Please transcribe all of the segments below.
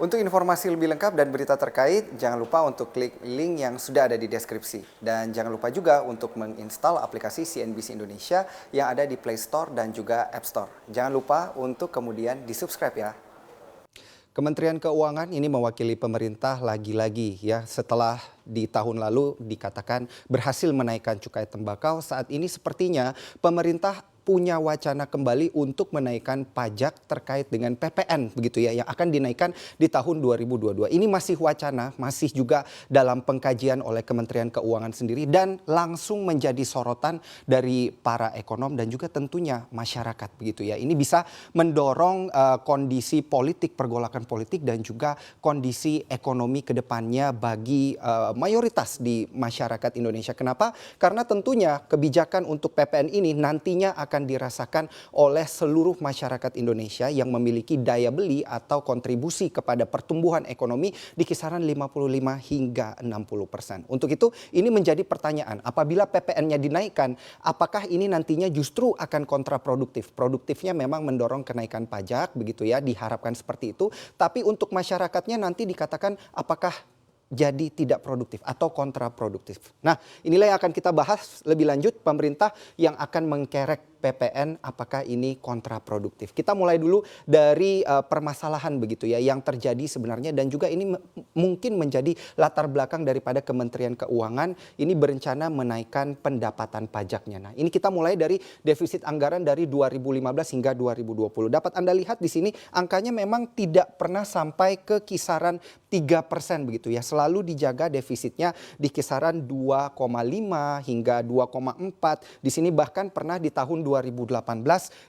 Untuk informasi lebih lengkap dan berita terkait, jangan lupa untuk klik link yang sudah ada di deskripsi. Dan jangan lupa juga untuk menginstal aplikasi CNBC Indonesia yang ada di Play Store dan juga App Store. Jangan lupa untuk kemudian di-subscribe ya. Kementerian Keuangan ini mewakili pemerintah lagi-lagi ya, setelah di tahun lalu dikatakan berhasil menaikkan cukai tembakau, saat ini sepertinya pemerintah punya wacana kembali untuk menaikkan pajak terkait dengan PPN begitu ya, yang akan dinaikkan di tahun 2022. Ini masih wacana, masih juga dalam pengkajian oleh Kementerian Keuangan sendiri dan langsung menjadi sorotan dari para ekonom dan juga tentunya masyarakat begitu ya. Ini bisa mendorong kondisi politik, pergolakan politik dan juga kondisi ekonomi ke depannya bagi mayoritas di masyarakat Indonesia. Kenapa? Karena tentunya kebijakan untuk PPN ini nantinya akan dirasakan oleh seluruh masyarakat Indonesia yang memiliki daya beli atau kontribusi kepada pertumbuhan ekonomi di kisaran 55 hingga 60%. Untuk itu ini menjadi pertanyaan, apabila PPN-nya dinaikkan, apakah ini nantinya justru akan kontraproduktif? Produktifnya memang mendorong kenaikan pajak begitu ya, diharapkan seperti itu. Tapi untuk masyarakatnya nanti dikatakan apakah jadi tidak produktif atau kontraproduktif. Nah, inilah yang akan kita bahas lebih lanjut, pemerintah yang akan mengkerek PPN apakah ini kontraproduktif. Kita mulai dulu dari permasalahan begitu ya yang terjadi sebenarnya, dan juga ini mungkin menjadi latar belakang daripada Kementerian Keuangan ini berencana menaikkan pendapatan pajaknya. Nah, ini kita mulai dari defisit anggaran dari 2015 hingga 2020. Dapat Anda lihat di sini angkanya memang tidak pernah sampai ke kisaran 3% begitu ya. Selalu dijaga defisitnya di kisaran 2,5 hingga 2,4. Di sini bahkan pernah di tahun 2018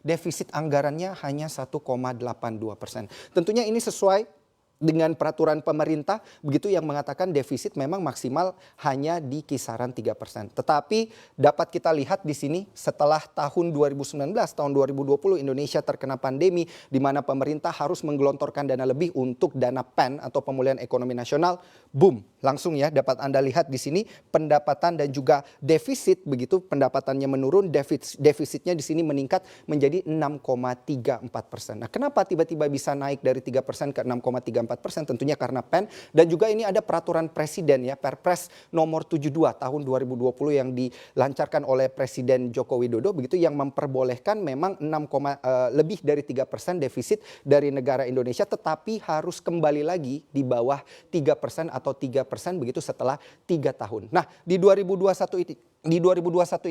defisit anggarannya hanya 1,82%. Tentunya ini sesuai dengan peraturan pemerintah begitu yang mengatakan defisit memang maksimal hanya di kisaran 3%. Tetapi dapat kita lihat di sini setelah tahun 2019, tahun 2020 Indonesia terkena pandemi di mana pemerintah harus menggelontorkan dana lebih untuk dana PEN atau pemulihan ekonomi nasional. Boom, langsung ya dapat Anda lihat di sini pendapatan dan juga defisit begitu, pendapatannya menurun, defisitnya di sini meningkat menjadi 6,34%. Nah, kenapa tiba-tiba bisa naik dari 3% ke 6,34%? Tentunya karena PEN, dan juga ini ada peraturan presiden ya, Perpres nomor 72 tahun 2020 yang dilancarkan oleh Presiden Joko Widodo begitu, yang memperbolehkan memang lebih dari 3% defisit dari negara Indonesia, tetapi harus kembali lagi di bawah 3% atau 3% begitu setelah 3 tahun. Nah, di 2021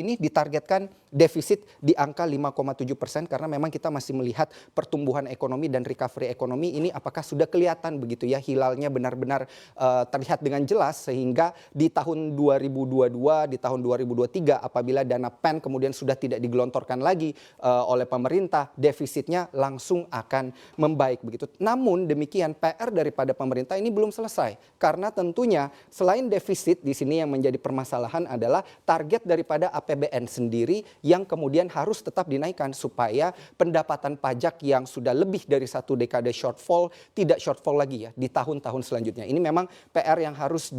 ini ditargetkan defisit di angka 5,7% karena memang kita masih melihat pertumbuhan ekonomi dan recovery ekonomi ini apakah sudah kelihatan begitu ya, hilalnya benar-benar terlihat dengan jelas, sehingga di tahun 2022, di tahun 2023 apabila dana PEN kemudian sudah tidak digelontorkan lagi oleh pemerintah, defisitnya langsung akan membaik begitu. Namun demikian PR daripada pemerintah ini belum selesai, karena tentunya selain defisit di sini yang menjadi permasalahan adalah target daripada APBN sendiri yang kemudian harus tetap dinaikkan supaya pendapatan pajak yang sudah lebih dari 1 dekade shortfall tidak shortfall lagi ya di tahun-tahun selanjutnya. Ini memang PR yang harus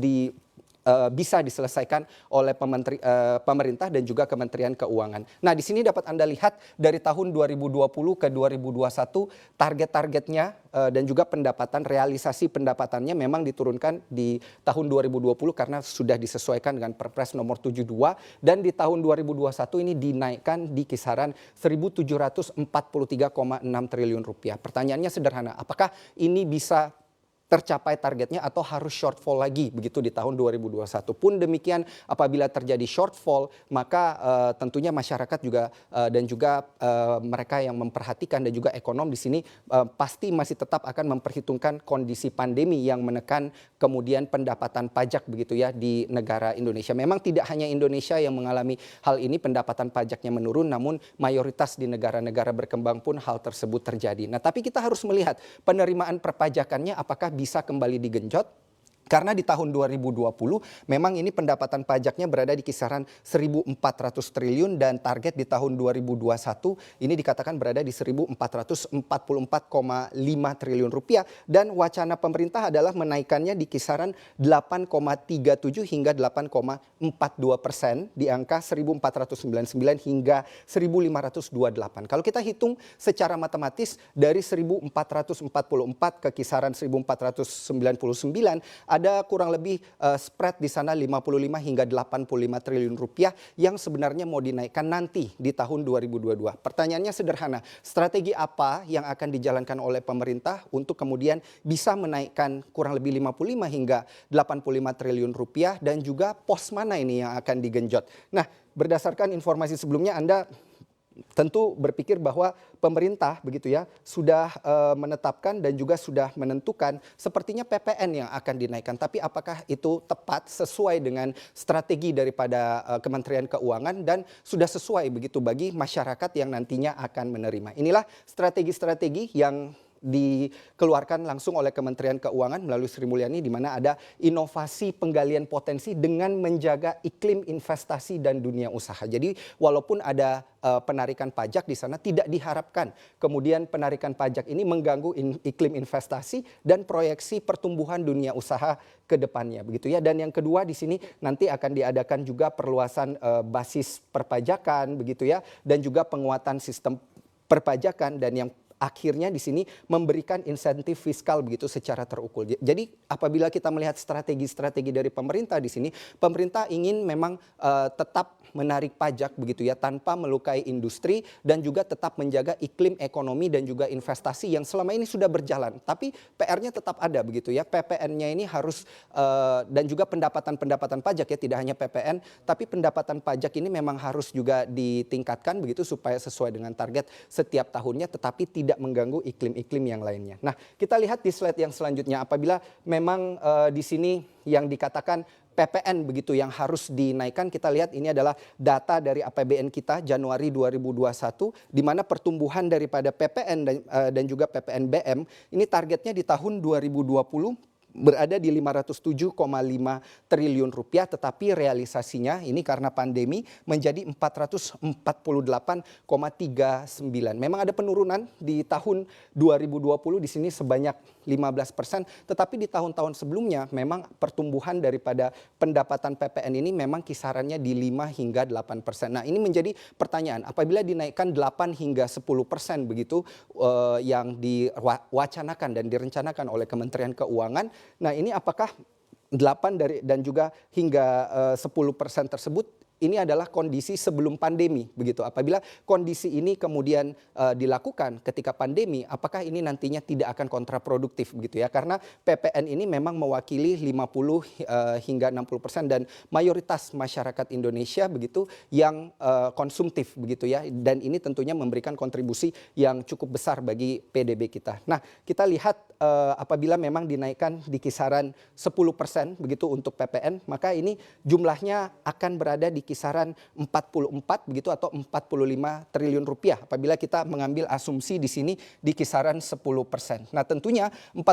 bisa diselesaikan oleh pemerintah dan juga Kementerian Keuangan. Nah, di sini dapat Anda lihat dari tahun 2020 ke 2021 target-targetnya dan juga realisasi pendapatannya memang diturunkan di tahun 2020 karena sudah disesuaikan dengan Perpres nomor 72, dan di tahun 2021 ini dinaikkan di kisaran 1.743,6 triliun rupiah. Pertanyaannya sederhana, apakah ini bisa tercapai targetnya atau harus shortfall lagi begitu di tahun 2021. Pun demikian apabila terjadi shortfall, maka tentunya masyarakat juga dan juga mereka yang memperhatikan dan juga ekonom di sini pasti masih tetap akan memperhitungkan kondisi pandemi yang menekan kemudian pendapatan pajak begitu ya di negara Indonesia. Memang tidak hanya Indonesia yang mengalami hal ini, pendapatan pajaknya menurun, namun mayoritas di negara-negara berkembang pun hal tersebut terjadi. Nah, tapi kita harus melihat penerimaan perpajakannya apakah bisa kembali digenjot Karena di tahun 2020 memang ini pendapatan pajaknya berada di kisaran 1.400 triliun dan target di tahun 2021 ini dikatakan berada di 1.444,5 triliun rupiah dan wacana pemerintah adalah menaikkannya di kisaran 8,37 hingga 8,42% di angka 1.499 hingga 1.528. Kalau kita hitung secara matematis dari 1.444 ke kisaran 1.499 ada kurang lebih spread di sana 55 hingga 85 triliun rupiah yang sebenarnya mau dinaikkan nanti di tahun 2022. Pertanyaannya sederhana, strategi apa yang akan dijalankan oleh pemerintah untuk kemudian bisa menaikkan kurang lebih 55 hingga 85 triliun rupiah dan juga pos mana ini yang akan digenjot. Nah, berdasarkan informasi sebelumnya Anda tentu berpikir bahwa pemerintah begitu ya sudah menetapkan dan juga sudah menentukan sepertinya PPN yang akan dinaikkan. Tapi apakah itu tepat sesuai dengan strategi daripada Kementerian Keuangan dan sudah sesuai begitu bagi masyarakat yang nantinya akan menerima. Inilah strategi-strategi yang dikeluarkan langsung oleh Kementerian Keuangan melalui Sri Mulyani di mana ada inovasi penggalian potensi dengan menjaga iklim investasi dan dunia usaha. Jadi walaupun ada penarikan pajak di sana tidak diharapkan kemudian penarikan pajak ini mengganggu iklim investasi dan proyeksi pertumbuhan dunia usaha ke depannya begitu ya. Dan yang kedua di sini nanti akan diadakan juga perluasan basis perpajakan begitu ya dan juga penguatan sistem perpajakan dan yang akhirnya di sini memberikan insentif fiskal begitu secara terukur. Jadi apabila kita melihat strategi-strategi dari pemerintah di sini, pemerintah ingin memang tetap menarik pajak begitu ya tanpa melukai industri dan juga tetap menjaga iklim ekonomi dan juga investasi yang selama ini sudah berjalan. Tapi PR-nya tetap ada begitu ya. PPN-nya ini harus dan juga pendapatan pajak ya, tidak hanya PPN, tapi pendapatan pajak ini memang harus juga ditingkatkan begitu supaya sesuai dengan target setiap tahunnya tetapi tidak mengganggu iklim-iklim yang lainnya. Nah, kita lihat di slide yang selanjutnya apabila memang di sini yang dikatakan PPN begitu yang harus dinaikkan, kita lihat ini adalah data dari APBN kita Januari 2021 di mana pertumbuhan daripada PPN dan juga PPNBM ini targetnya di tahun 2020 berada di 507,5 triliun rupiah tetapi realisasinya ini karena pandemi menjadi 448,39. Memang ada penurunan di tahun 2020 di sini sebanyak 15%, tetapi di tahun-tahun sebelumnya memang pertumbuhan daripada pendapatan PPN ini memang kisarannya di 5 hingga 8%. Nah, ini menjadi pertanyaan, apabila dinaikkan 8 hingga 10% begitu yang diwacanakan dan direncanakan oleh Kementerian Keuangan. Nah, ini apakah 8 dan juga hingga 10% tersebut ini adalah kondisi sebelum pandemi begitu. Apabila kondisi ini kemudian dilakukan ketika pandemi, apakah ini nantinya tidak akan kontraproduktif begitu ya? Karena PPN ini memang mewakili 50 hingga 60% dan mayoritas masyarakat Indonesia begitu yang konsumtif begitu ya. Dan ini tentunya memberikan kontribusi yang cukup besar bagi PDB kita. Nah, kita lihat apabila memang dinaikkan di kisaran 10% begitu untuk PPN, maka ini jumlahnya akan berada di kisaran 44 begitu atau 45 triliun rupiah apabila kita mengambil asumsi di sini di kisaran 10%. Nah, tentunya 45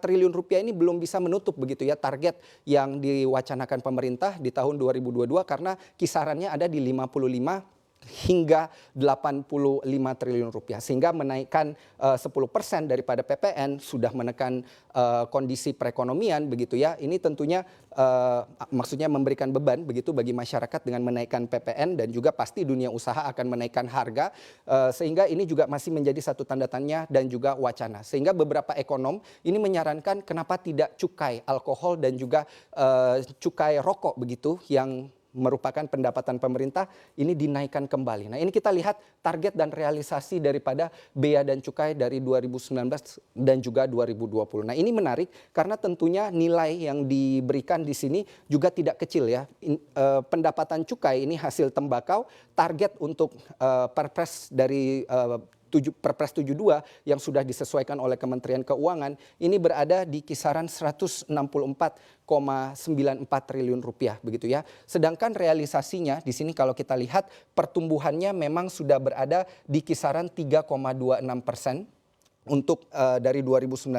triliun rupiah ini belum bisa menutup begitu ya target yang diwacanakan pemerintah di tahun 2022 karena kisarannya ada di 55 hingga 85 triliun rupiah sehingga menaikkan 10% daripada PPN sudah menekan kondisi perekonomian begitu ya. Ini tentunya maksudnya memberikan beban begitu bagi masyarakat dengan menaikkan PPN dan juga pasti dunia usaha akan menaikkan harga sehingga ini juga masih menjadi satu tanda tanya dan juga wacana. Sehingga beberapa ekonom ini menyarankan kenapa tidak cukai alkohol dan juga cukai rokok begitu yang merupakan pendapatan pemerintah ini dinaikkan kembali. Nah, ini kita lihat target dan realisasi daripada bea dan cukai dari 2019 dan juga 2020. Nah, ini menarik karena tentunya nilai yang diberikan di sini juga tidak kecil ya. Pendapatan cukai ini hasil tembakau, target untuk Perpres dari Perpres 72 yang sudah disesuaikan oleh Kementerian Keuangan ini berada di kisaran 164,94 triliun rupiah begitu ya. Sedangkan realisasinya di sini kalau kita lihat pertumbuhannya memang sudah berada di kisaran 3,26%. untuk dari 2019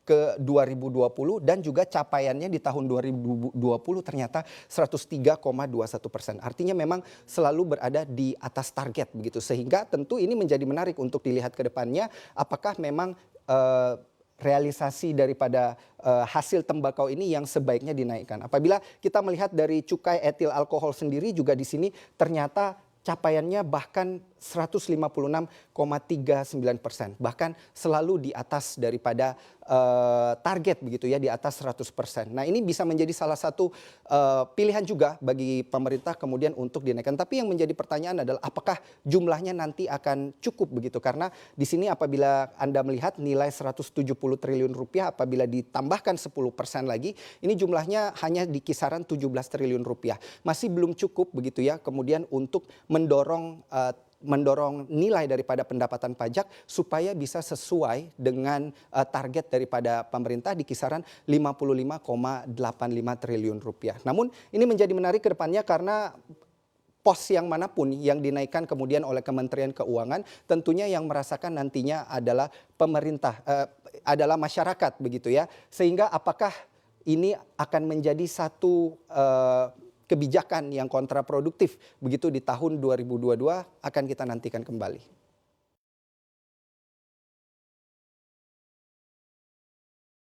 ke 2020 dan juga capaiannya di tahun 2020 ternyata 103,21%. Artinya memang selalu berada di atas target begitu, sehingga tentu ini menjadi menarik untuk dilihat ke depannya apakah memang realisasi daripada hasil tembakau ini yang sebaiknya dinaikkan. Apabila kita melihat dari cukai etil alkohol sendiri juga di sini ternyata capaiannya bahkan 156,39%, bahkan selalu di atas daripada target begitu ya, di atas 100%. Nah, ini bisa menjadi salah satu pilihan juga bagi pemerintah kemudian untuk dinaikkan. Tapi yang menjadi pertanyaan adalah apakah jumlahnya nanti akan cukup begitu, karena di sini apabila Anda melihat nilai 170 triliun rupiah apabila ditambahkan 10% lagi, ini jumlahnya hanya di kisaran 17 triliun rupiah. Masih belum cukup begitu ya, kemudian untuk mendorong nilai daripada pendapatan pajak supaya bisa sesuai dengan target daripada pemerintah di kisaran 55,85 triliun rupiah. Namun ini menjadi menarik ke depannya karena pos yang manapun yang dinaikkan kemudian oleh Kementerian Keuangan, tentunya yang merasakan nantinya adalah pemerintah, adalah masyarakat begitu ya. Sehingga apakah ini akan menjadi satu kebijakan yang kontraproduktif begitu di tahun 2022, akan kita nantikan kembali.